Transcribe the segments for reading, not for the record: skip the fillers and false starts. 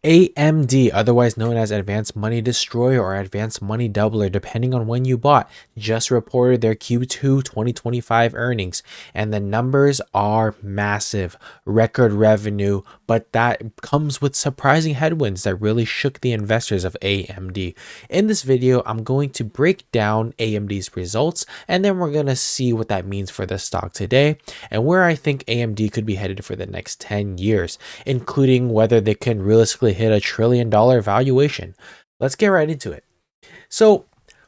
AMD, otherwise known as Advanced Money Destroyer or Advanced Money Doubler, depending on when you bought, just reported their Q2 2025 earnings, and the numbers are massive. Record revenue, but that comes with surprising headwinds that really shook the investors of AMD. In this video, I'm going to break down AMD's results, and then we're going to see what that means for the stock today and where I think AMD could be headed for the next 10 years, including whether they can realistically hit $1 trillion valuation. Let's get right into it. So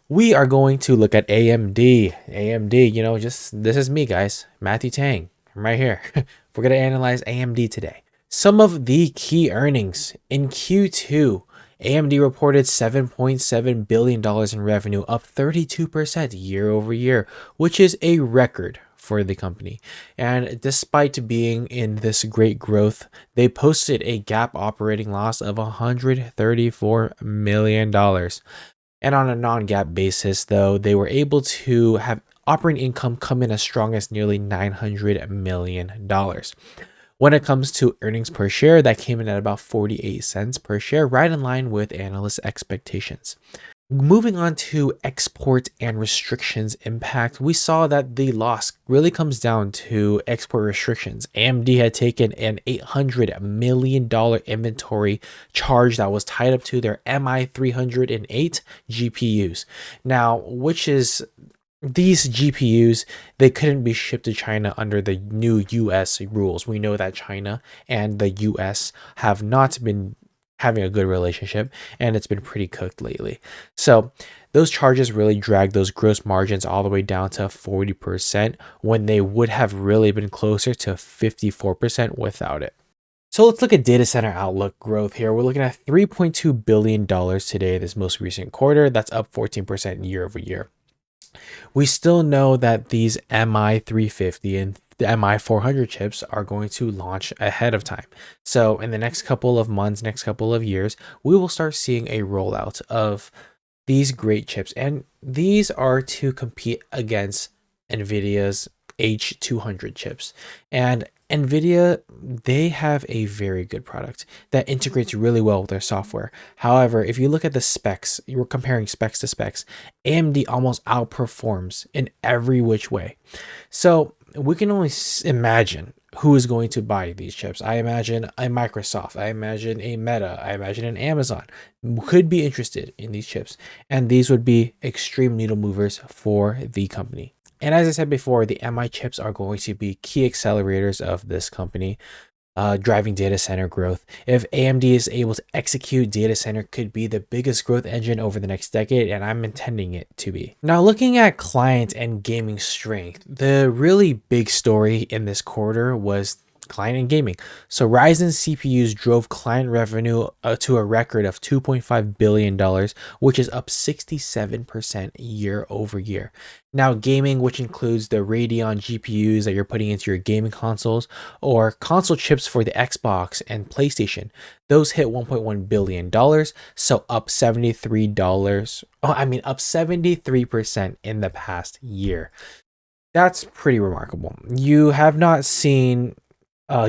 we are going to look at AMD. AMD, this is me, guys, Matthew Tang. I'm right here. We're going to analyze AMD today. Some of the key earnings in Q2. AMD reported $7.7 billion in revenue, up 32% year over year, which is a record for the company. And despite being in this great growth, they posted a GAAP operating loss of $134 million. And on a non-GAAP basis, though, they were able to have operating income come in as strong as nearly $900 million. When it comes to earnings per share, that came in at about 48 cents per share, right in line with analyst expectations. Moving on to export and restrictions impact, we saw that the loss really comes down to export restrictions. AMD had taken an $800 million inventory charge that was tied up to their MI308 GPUs. Now, which is these GPUs, they couldn't be shipped to China under the new US rules. We know that China and the US have not been having a good relationship, and it's been pretty cooked lately. So those charges really dragged those gross margins all the way down to 40% when they would have really been closer to 54% without it. So let's look at data center outlook growth here. We're looking at $3.2 billion today, this most recent quarter. That's up 14% year over year. We still know that these MI350 and the MI400 chips are going to launch ahead of time. So in the next couple of months, next couple of years, we will start seeing a rollout of these great chips. And these are to compete against NVIDIA's H200 chips. And NVIDIA, they have a very good product that integrates really well with their software. However, if you look at the specs, you're comparing specs to specs, AMD almost outperforms in every which way. So we can only imagine who is going to buy these chips. I imagine a Microsoft, I imagine a Meta, I imagine an Amazon could be interested in these chips. And these would be extreme needle movers for the company. And as I said before, the MI chips are going to be key accelerators of this company, driving data center growth. If AMD is able to execute, data center could be the biggest growth engine over the next decade, and I'm intending it to be. Now, looking at client and gaming strength, the really big story in this quarter was client and gaming. So Ryzen CPUs drove client revenue to a record of $2.5 billion, which is up 67% year over year. Now gaming, which includes the Radeon GPUs that you're putting into your gaming consoles or console chips for the Xbox and PlayStation, those hit $1.1 billion. So up up 73% in the past year. That's pretty remarkable. You have not seen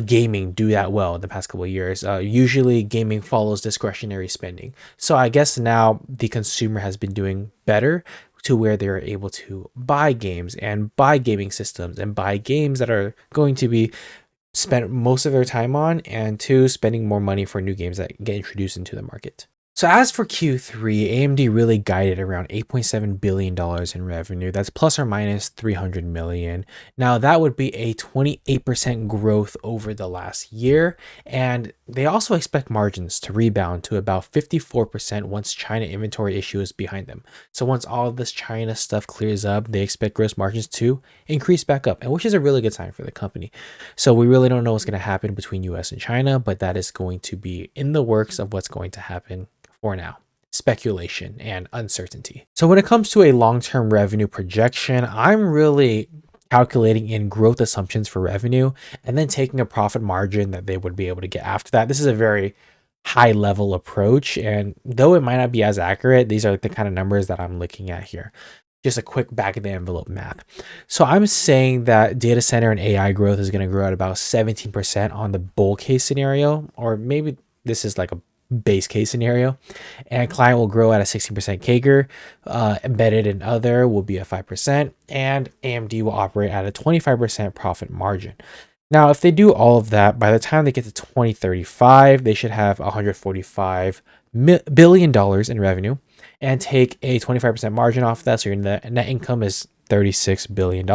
gaming do that well in the past couple of years. Usually gaming follows discretionary spending. So I guess now the consumer has been doing better to where they're able to buy games and buy gaming systems and buy games that are going to be spent most of their time on, and two, spending more money for new games that get introduced into the market. So as for Q3, AMD really guided around $8.7 billion in revenue. That's plus or minus 300 million. Now that would be a 28% growth over the last year. And they also expect margins to rebound to about 54% once China inventory issue is behind them. So once all of this China stuff clears up, they expect gross margins to increase back up, and which is a really good sign for the company. So we really don't know what's going to happen between US and China, but that is going to be in the works of what's going to happen for now. Speculation and uncertainty. So when it comes to a long-term revenue projection, I'm really calculating in growth assumptions for revenue and then taking a profit margin that they would be able to get after that. This is a very high level approach, and though it might not be as accurate, these are the kind of numbers that I'm looking at here. Just a quick back of the envelope math. So I'm saying that data center and AI growth is going to grow at about 17% on the bull case scenario, or maybe this is like a base case scenario. And client will grow at a 16% CAGR. Embedded and other will be at 5%, and AMD will operate at a 25% profit margin. Now, if they do all of that, by the time they get to 2035, they should have $145 billion in revenue and take a 25% margin off that. So your net income is $36 billion.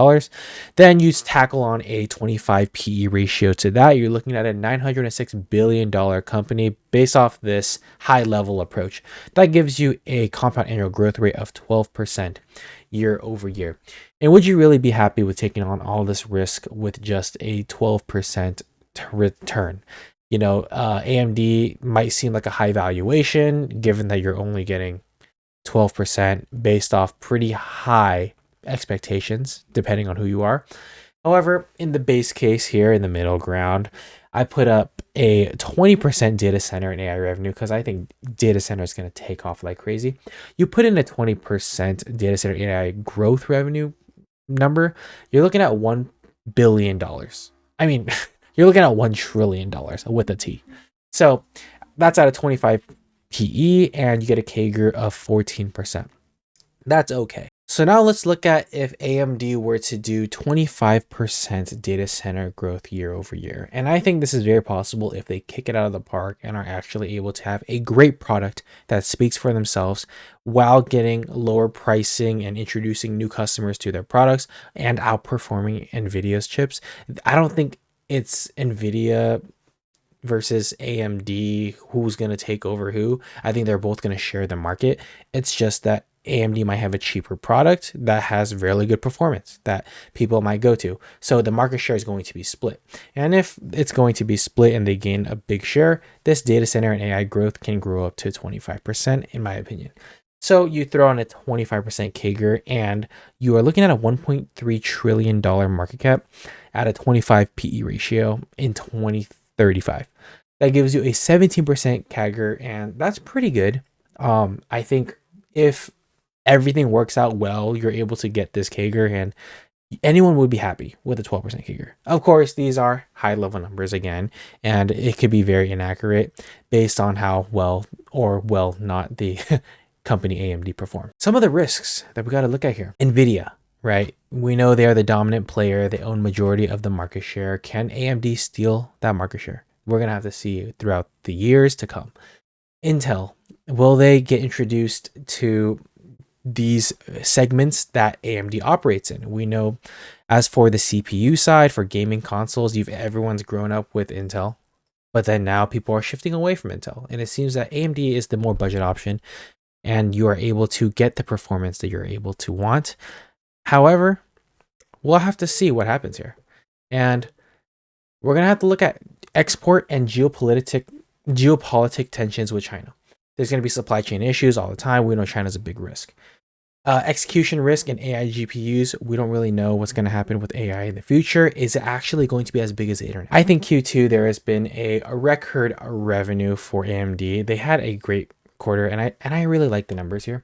Then you tackle on a 25 PE ratio to that. You're looking at a $906 billion company based off this high level approach. That gives you a compound annual growth rate of 12% year over year. And would you really be happy with taking on all this risk with just a 12% return? AMD might seem like a high valuation given that you're only getting 12% based off pretty high expectations, depending on who you are. However, in the base case here, in the middle ground, I put up a 20% data center and AI revenue because I think data center is going to take off like crazy. You put in a 20% data center and AI growth revenue number, you're looking at $1 billion. I mean, you're looking at $1 trillion with a T. So that's at a 25 PE, and you get a CAGR of 14%. That's okay. So now let's look at if AMD were to do 25% data center growth year over year. And I think this is very possible if they kick it out of the park and are actually able to have a great product that speaks for themselves while getting lower pricing and introducing new customers to their products and outperforming NVIDIA's chips. I don't think it's NVIDIA versus AMD who's going to take over who. I think they're both going to share the market. It's just that AMD might have a cheaper product that has really good performance that people might go to. So the market share is going to be split. And if it's going to be split and they gain a big share, this data center and AI growth can grow up to 25%, in my opinion. So you throw on a 25% CAGR and you are looking at a $1.3 trillion market cap at a 25 PE ratio in 2035. That gives you a 17% CAGR, and that's pretty good. I think if everything works out well, you're able to get this CAGR, and anyone would be happy with a 12% CAGR. Of course, these are high level numbers again, and it could be very inaccurate based on how well or well not the company AMD perform. Some of the risks that we got to look at here. NVIDIA, right? We know they are the dominant player. They own majority of the market share. Can AMD steal that market share? We're going to have to see throughout the years to come. Intel, will they get introduced to these segments that AMD operates in? We know as for the CPU side, for gaming consoles, everyone's grown up with Intel, but then now people are shifting away from Intel. And it seems that AMD is the more budget option and you are able to get the performance that you're able to want. However, we'll have to see what happens here. And we're going to have to look at export and geopolitic tensions with China. There's going to be supply chain issues all the time. We know China's a big risk. Execution risk in AI GPUs. We don't really know what's going to happen with AI in the future. Is it actually going to be as big as the internet? I think Q2, there has been a record revenue for AMD. They had a great quarter, and I really like the numbers here.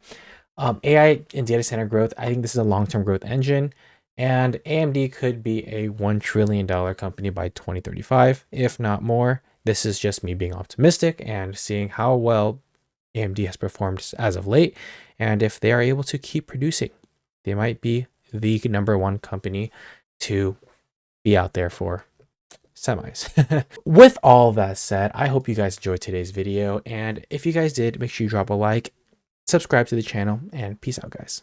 AI and data center growth, I think this is a long-term growth engine, and AMD could be a $1 trillion company by 2035, if not more. This is just me being optimistic and seeing how well AMD has performed as of late. And if they are able to keep producing, they might be the number one company to be out there for semis. With all that said, I hope you guys enjoyed today's video. And if you guys did, make sure you drop a like, subscribe to the channel, and peace out, guys.